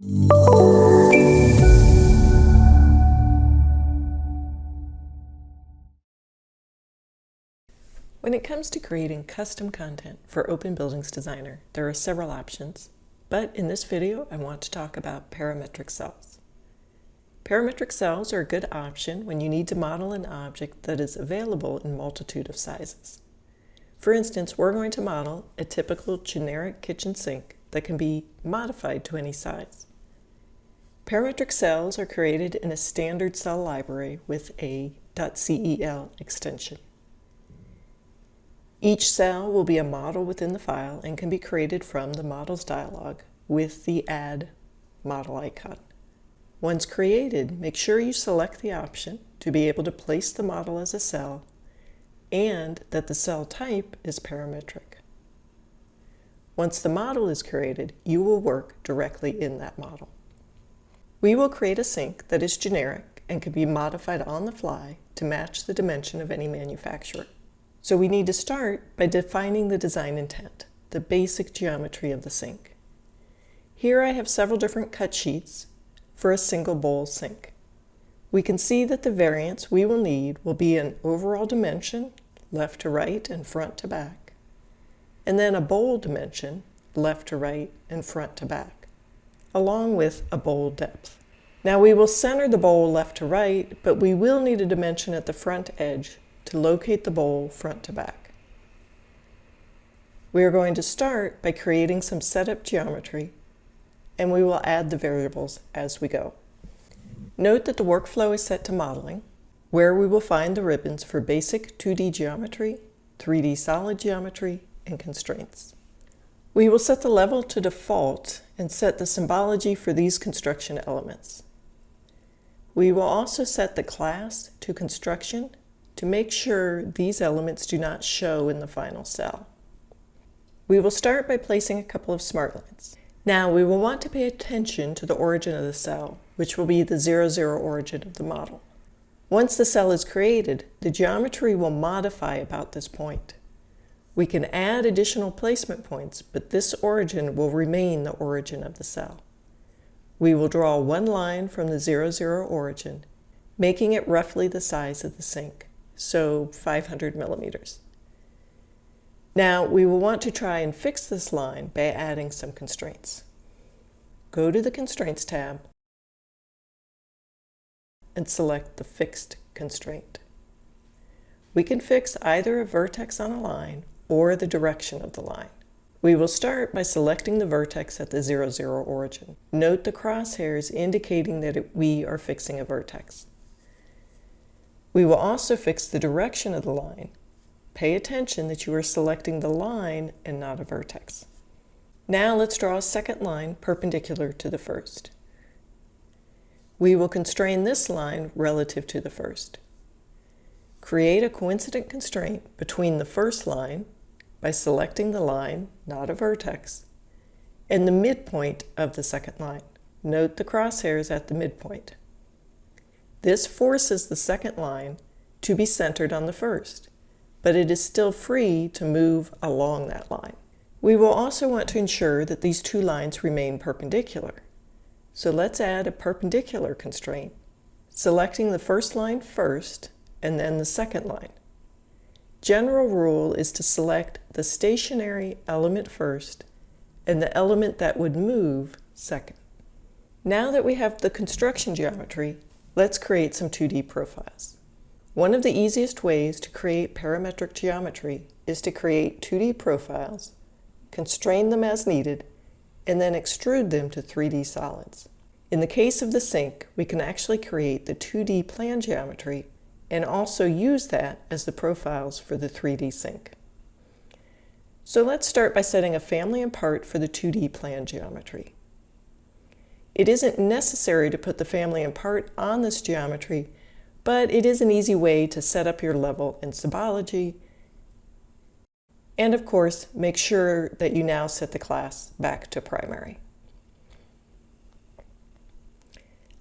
When it comes to creating custom content for OpenBuildings Designer, there are several options, but in this video I want to talk about parametric cells. Parametric cells are a good option when you need to model an object that is available in a multitude of sizes. For instance, we're going to model a typical generic kitchen sink that can be modified to any size. Parametric cells are created in a standard cell library with a .cel extension. Each cell will be a model within the file and can be created from the Models dialog with the Add Model icon. Once created, make sure you select the option to be able to place the model as a cell and that the cell type is parametric. Once the model is created, you will work directly in that model. We will create a sink that is generic and can be modified on the fly to match the dimension of any manufacturer. So we need to start by defining the design intent, the basic geometry of the sink. Here I have several different cut sheets for a single bowl sink. We can see that the variance we will need will be an overall dimension, left to right and front to back, and then a bowl dimension, left to right and front to back, along with a bowl depth. Now we will center the bowl left to right, but we will need a dimension at the front edge to locate the bowl front to back. We are going to start by creating some setup geometry, and we will add the variables as we go. Note that the workflow is set to modeling, where we will find the ribbons for basic 2D geometry, 3D solid geometry, and constraints. We will set the level to default and set the symbology for these construction elements. We will also set the class to construction to make sure these elements do not show in the final cell. We will start by placing a couple of smart lines. Now we will want to pay attention to the origin of the cell, which will be the 0, 0 origin of the model. Once the cell is created, the geometry will modify about this point. We can add additional placement points, but this origin will remain the origin of the cell. We will draw one line from the 0, 0 origin, making it roughly the size of the sink, so 500 millimeters. Now we will want to try and fix this line by adding some constraints. Go to the Constraints tab and select the Fixed constraint. We can fix either a vertex on a line or the direction of the line. We will start by selecting the vertex at the 0, 0 origin. Note the crosshairs indicating that we are fixing a vertex. We will also fix the direction of the line. Pay attention that you are selecting the line and not a vertex. Now let's draw a second line perpendicular to the first. We will constrain this line relative to the first. Create a coincident constraint between the first line by selecting the line, not a vertex, and the midpoint of the second line. Note the crosshairs at the midpoint. This forces the second line to be centered on the first, but it is still free to move along that line. We will also want to ensure that these two lines remain perpendicular. So let's add a perpendicular constraint, selecting the first line first and then the second line. General rule is to select the stationary element first and the element that would move second. Now that we have the construction geometry, let's create some 2D profiles. One of the easiest ways to create parametric geometry is to create 2D profiles, constrain them as needed, and then extrude them to 3D solids. In the case of the sink, we can actually create the 2D plan geometry and also use that as the profiles for the 3D sink. So let's start by setting a family and part for the 2D plan geometry. It isn't necessary to put the family and part on this geometry, but it is an easy way to set up your level in symbology. And of course, make sure that you now set the class back to primary.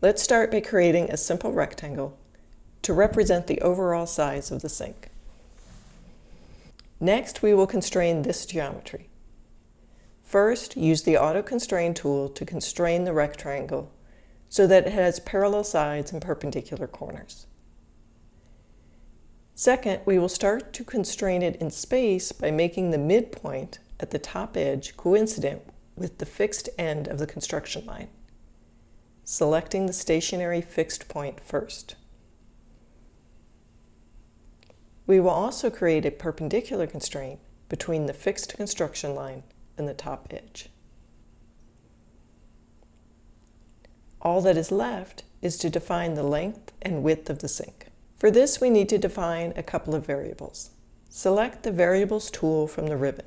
Let's start by creating a simple rectangle to represent the overall size of the sink. Next, we will constrain this geometry. First, use the Auto Constrain tool to constrain the rectangle so that it has parallel sides and perpendicular corners. Second, we will start to constrain it in space by making the midpoint at the top edge coincident with the fixed end of the construction line, selecting the stationary fixed point first. We will also create a perpendicular constraint between the fixed construction line and the top edge. All that is left is to define the length and width of the sink. For this, we need to define a couple of variables. Select the Variables tool from the ribbon.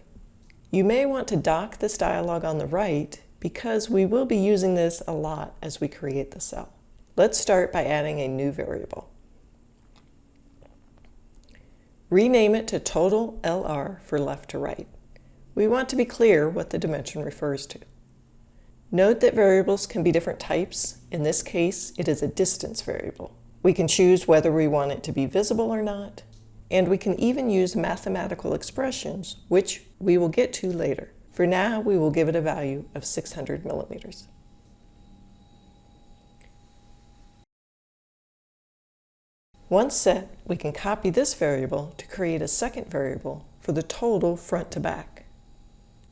You may want to dock this dialog on the right because we will be using this a lot as we create the cell. Let's start by adding a new variable. Rename it to Total LR for left to right. We want to be clear what the dimension refers to. Note that variables can be different types. In this case, it is a distance variable. We can choose whether we want it to be visible or not, and we can even use mathematical expressions, which we will get to later. For now, we will give it a value of 600 millimeters. Once set, we can copy this variable to create a second variable for the total front to back.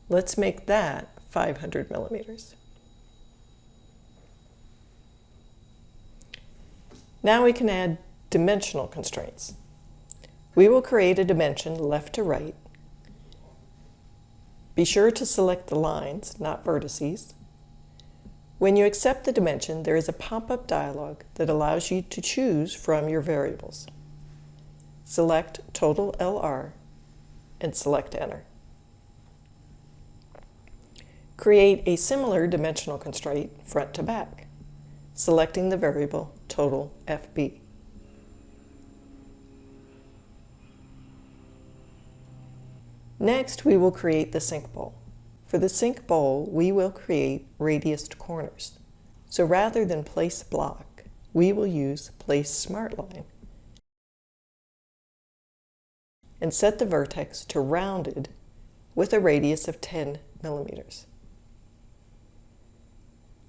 Let's make that 500 millimeters. Now we can add dimensional constraints. We will create a dimension left to right. Be sure to select the lines, not vertices. When you accept the dimension, there is a pop-up dialog that allows you to choose from your variables. Select Total LR and select Enter. Create a similar dimensional constraint front to back, selecting the variable Total FB. Next, we will create the sink bowl. For the sink bowl, we will create radiused corners. So rather than place block, we will use place smart line and set the vertex to rounded with a radius of 10 millimeters.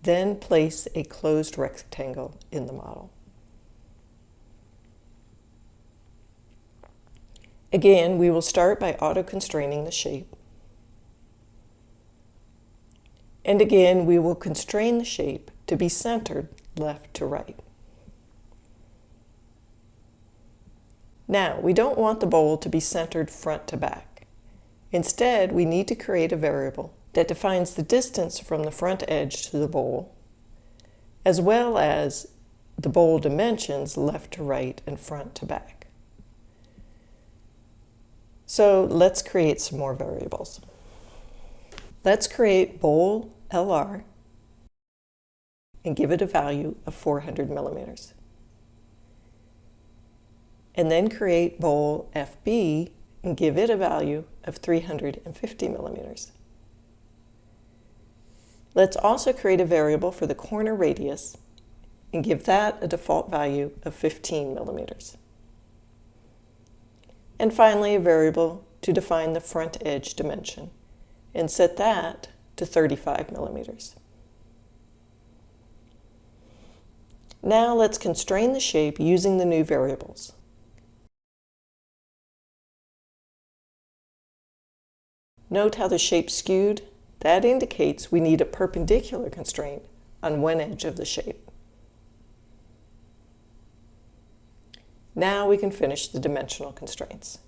Then place a closed rectangle in the model. Again, we will start by auto-constraining the shape. And again, we will constrain the shape to be centered left to right. Now, we don't want the bowl to be centered front to back. Instead, we need to create a variable that defines the distance from the front edge to the bowl, as well as the bowl dimensions left to right and front to back. So let's create some more variables. Let's create bowl LR and give it a value of 400 millimeters. And then create bowl FB and give it a value of 350 millimeters. Let's also create a variable for the corner radius and give that a default value of 15 millimeters. And finally, a variable to define the front edge dimension and set that to 35 millimeters. Now let's constrain the shape using the new variables. Note how the shape skewed? That indicates we need a perpendicular constraint on one edge of the shape. Now we can finish the dimensional constraints.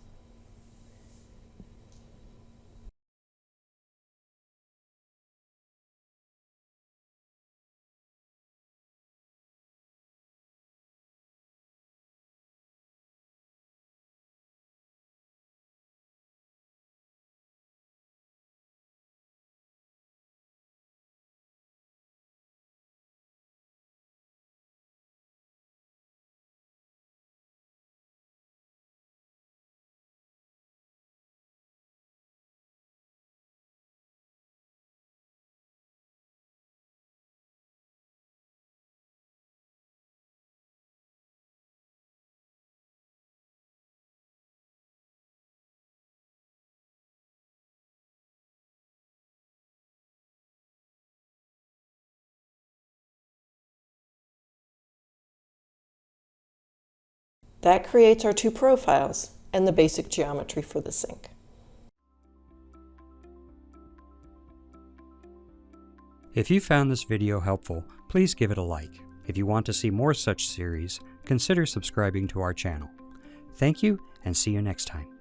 That creates our two profiles and the basic geometry for the sink. If you found this video helpful, please give it a like. If you want to see more such series, consider subscribing to our channel. Thank you, and see you next time.